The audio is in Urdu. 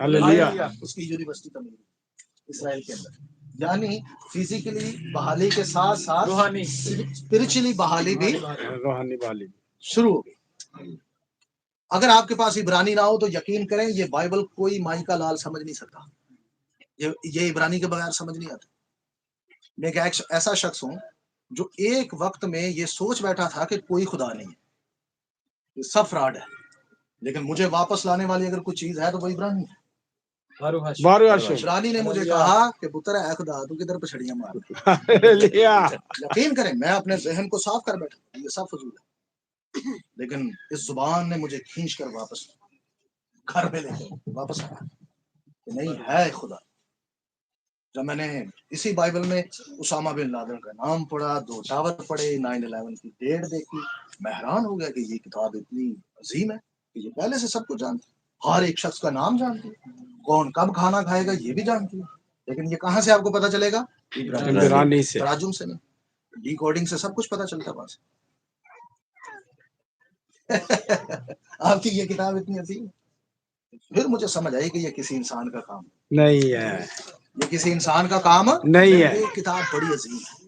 ہاللیلویہ، اس کی یونیورسٹی تعمیر اسرائیل کے اندر، یعنی فزیکلی بحالی کے ساتھ ساتھ روحانی اسپرچولی بحالی بھی روحانی والی شروع ہو گئی۔ اگر آپ کے پاس عبرانی نہ ہو تو یقین کریں یہ بائبل کوئی مائی کا لال سمجھ نہیں سکتا، یہ عبرانی کے بغیر سمجھ نہیں آتا۔ میں ایک ایسا شخص ہوں جو ایک وقت میں یہ سوچ بیٹھا تھا کہ کوئی خدا نہیں ہے، یہ سب فراڈ ہے، لیکن مجھے واپس لانے والی اگر کوئی چیز ہے تو وہ عبرانی ہے۔ بارو ہاشم، عبرانی نے مجھے کہا کہ پتر اے خدا تو کدھر پچھڑیاں مار، ہاللیلویہ، یقین کریں میں اپنے ذہن کو صاف کر بیٹھا، یہ سب فضول ہے، لیکن اس زبان نے مجھے کھینچ کر واپس گھر پہ لے کے واپس آیا کہ نہیں ہے خدا۔ جب میں نے اسی بائبل میں اسامہ بن لادن کا نام پڑھا، 2 ٹاور پڑھے، 9/11 کی ڈیٹ دیکھی، میں حیران ہو گیا کہ یہ کتاب اتنی عظیم ہے کہ یہ پہلے سے سب کچھ جانتی ہے، ہر ایک شخص کا نام جانتی ہے، کون کب کھانا کھائے گا یہ بھی جانتی ہے، لیکن یہ کہاں سے آپ کو پتا چلے گا؟ عبرانی سے، تراجم سے نہیں، ڈی کوڈنگ سے سب کچھ پتا چلتا ہے بس۔ آپ کی یہ کتاب اتنی عظیم ہے، پھر مجھے سمجھ آئی کہ یہ کسی انسان کا کام نہیں ہے، یہ کسی انسان کا کام نہیں ہے، یہ کتاب بڑی عظیم ہے۔